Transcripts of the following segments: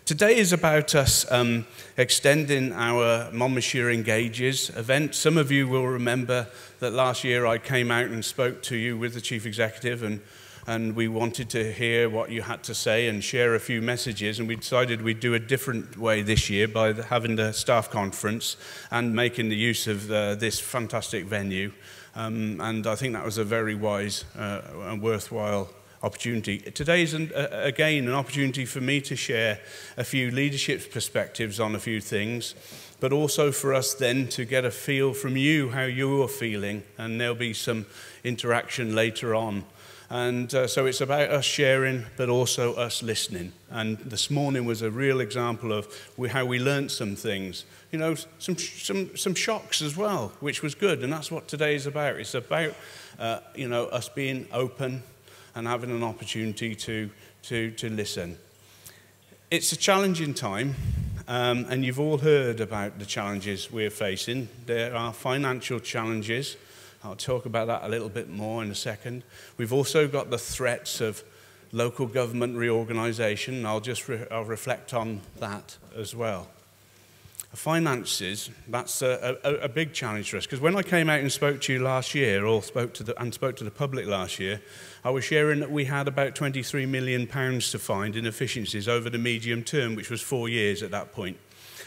Today is about us extending our Monmouthshire Engages event. Some of you will remember that last year I came out and spoke to you with the Chief Executive, and we wanted to hear what you had to say and share a few messages, and we decided we'd do a different way this year by having the staff conference and making the use of this fantastic venue. And I think that was a very wise and worthwhile opportunity. Today is, again, an opportunity for me to share a few leadership perspectives on a few things, but also for us then to get a feel from you how you are feeling, and there'll be some interaction later on. And so it's about us sharing, but also us listening. And this morning was a real example of how we learned some things. You know, some shocks as well, which was good. And that's what today is about. It's about, you know, us being open and having an opportunity to listen. It's a challenging time, and you've all heard about the challenges we're facing. There are financial challenges. I'll talk about that a little bit more in a second. We've also got the threats of local government reorganisation. I'll reflect on that as well. Finances, that's a big challenge for us, because when I came out and spoke to you last year, or spoke to the public last year, I was sharing that we had about £23 million to find in efficiencies over the medium term, which was 4 years at that point.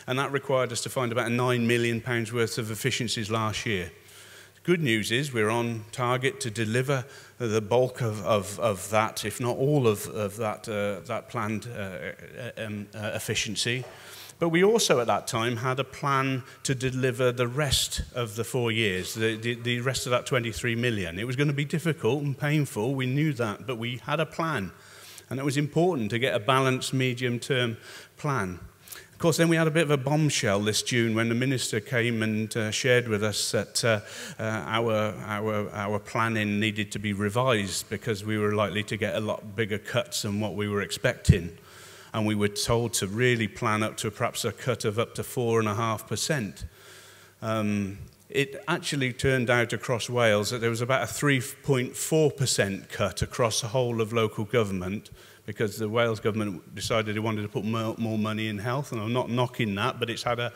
And that required us to find about £9 million worth of efficiencies last year. Good news is we're on target to deliver the bulk of that, if not all of that planned efficiency. But we also at that time had a plan to deliver the rest of the 4 years, the rest of that 23 million. It was going to be difficult and painful, we knew that, but we had a plan. And it was important to get a balanced medium-term plan. Of course, then we had a bit of a bombshell this June when the Minister came and shared with us that our planning needed to be revised because we were likely to get a lot bigger cuts than what we were expecting. And we were told to really plan up to perhaps a cut of up to 4.5%. It actually turned out across Wales that there was about a 3.4% cut across the whole of local government, because the Wales government decided they wanted to put more money in health, and I'm not knocking that, but it's had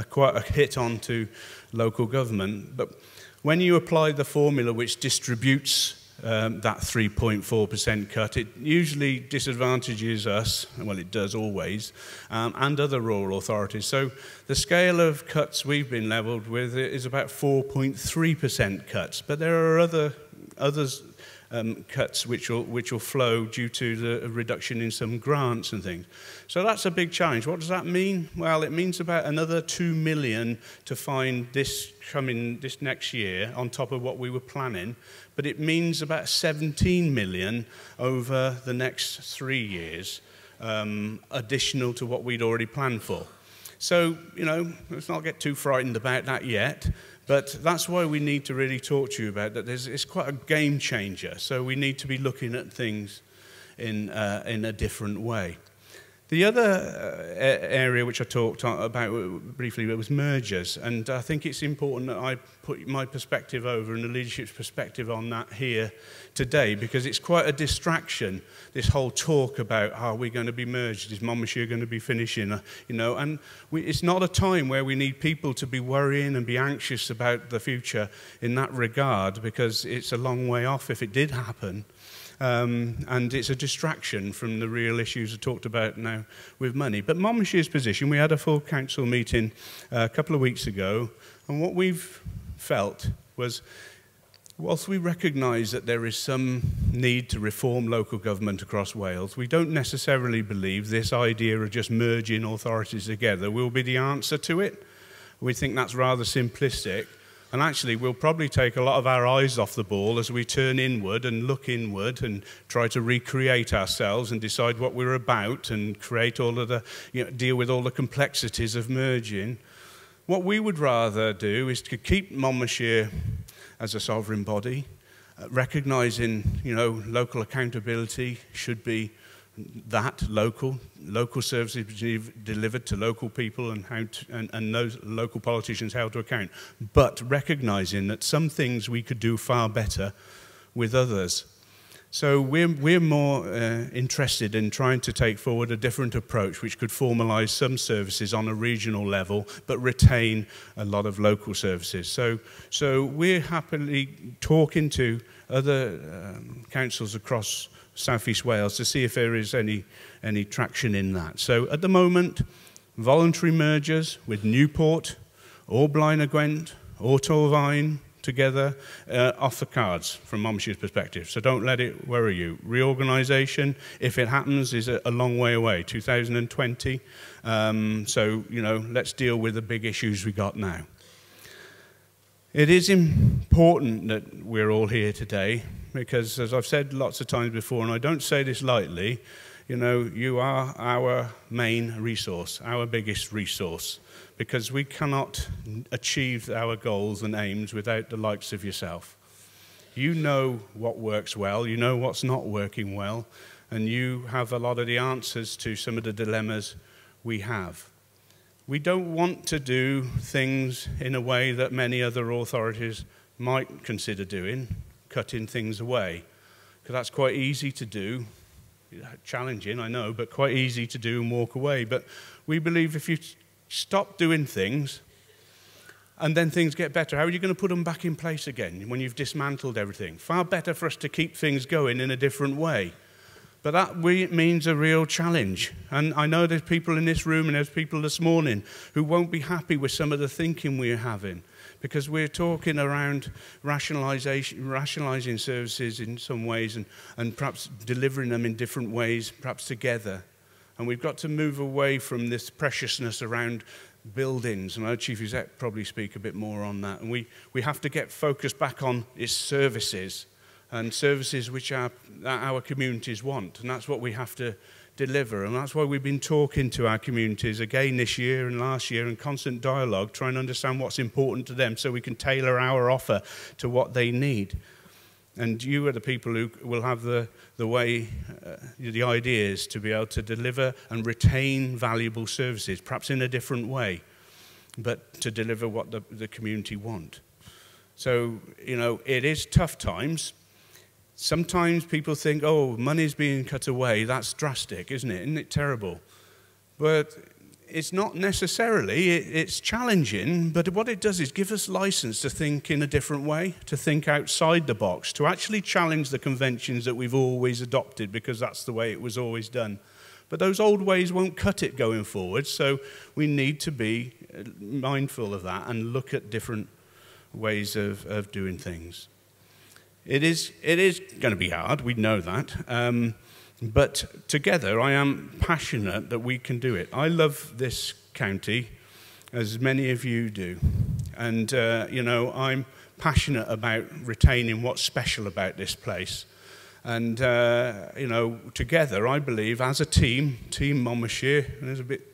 quite a hit onto local government. But when you apply the formula which distributes that 3.4% cut, it usually disadvantages us, well it does always, and other rural authorities. So the scale of cuts we've been levelled with is about 4.3% cuts, but there are others cuts which will flow due to the reduction in some grants and things. So that's a big challenge. What does that mean? Well, it means about another 2 million to find this next year on top of what we were planning, but it means about 17 million over the next 3 years, additional to what we'd already planned for. So, you know, let's not get too frightened about that yet. But that's why we need to really talk to you about that. It's quite a game changer. So we need to be looking at things in a different way. The other area which I talked about briefly was mergers. And I think it's important that I put my perspective over and the leadership's perspective on that here today, because it's quite a distraction, this whole talk about are we going to be merged, is Monmouthshire going to be finishing, you know, and it's not a time where we need people to be worrying and be anxious about the future in that regard, because it's a long way off if it did happen. And it's a distraction from the real issues I talked about now with money. But Monmouthshire's position, we had a full council meeting a couple of weeks ago, and what we've felt was, whilst we recognise that there is some need to reform local government across Wales, we don't necessarily believe this idea of just merging authorities together will be the answer to it. We think that's rather simplistic. And actually, we'll probably take a lot of our eyes off the ball as we turn inward and look inward and try to recreate ourselves and decide what we're about and create all of the, you know, deal with all the complexities of merging. What we would rather do is to keep Monmouthshire as a sovereign body, recognising, you know, local accountability should be that local services delivered to local people, and those local politicians held to account, but recognising that some things we could do far better with others. So we're more interested in trying to take forward a different approach which could formalise some services on a regional level but retain a lot of local services. So we're happily talking to other councils across South East Wales to see if there is any traction in that. So at the moment, voluntary mergers with Newport or Blaen y Gwent or Torfaen together off the cards from Monmouthshire's perspective. So don't let it worry you. Reorganisation, if it happens, is a long way away, 2020. So, you know, let's deal with the big issues we got now. It is important that we're all here today because, as I've said lots of times before, and I don't say this lightly, you know, you are our main resource, our biggest resource, because we cannot achieve our goals and aims without the likes of yourself. You know what works well, you know what's not working well, and you have a lot of the answers to some of the dilemmas we have. We don't want to do things in a way that many other authorities might consider doing, cutting things away, because that's quite easy to do. Challenging, I know, but quite easy to do and walk away. But we believe if you stop doing things and then things get better, how are you going to put them back in place again when you've dismantled everything? Far better for us to keep things going in a different way. But that means a real challenge. And I know there's people in this room and there's people this morning who won't be happy with some of the thinking we're having, because we're talking around rationalising services in some ways and perhaps delivering them in different ways, perhaps together. And we've got to move away from this preciousness around buildings, and our Chief Exec probably speak a bit more on that. And we have to get focused back on its services, and services which our communities want. And that's what we have to deliver. And that's why we've been talking to our communities again this year and last year in constant dialogue, trying to understand what's important to them so we can tailor our offer to what they need. And you are the people who will have the ideas to be able to deliver and retain valuable services, perhaps in a different way, but to deliver what the community want. So, you know, it is tough times. Sometimes people think, oh, money's being cut away, that's drastic, isn't it? Isn't it terrible? But it's not necessarily, it's challenging, but what it does is give us license to think in a different way, to think outside the box, to actually challenge the conventions that we've always adopted because that's the way it was always done. But those old ways won't cut it going forward, so we need to be mindful of that and look at different ways of doing things. It is going to be hard, we know that, but together I am passionate that we can do it. I love this county, as many of you do, and you know, I'm passionate about retaining what's special about this place. And you know, together I believe as a team Monmouthshire, and there's a bit,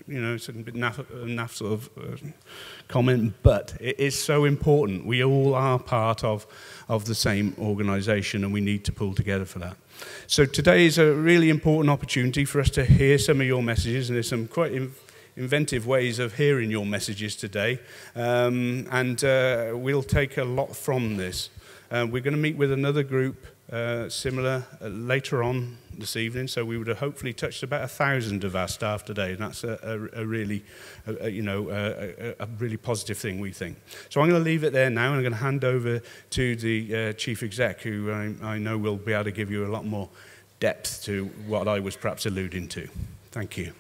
you know, it's a bit naff sort of comment, but it is so important. We all are part of the same organisation, and we need to pull together for that. So today is a really important opportunity for us to hear some of your messages, and there's some quite inventive ways of hearing your messages today, and we'll take a lot from this. We're going to meet with another group similar later on this evening, so we would have hopefully touched about 1,000 of our staff today, and that's a really, you know, a really positive thing, we think. So I'm going to leave it there now, and I'm going to hand over to the Chief Exec, who I know will be able to give you a lot more depth to what I was perhaps alluding to. Thank you.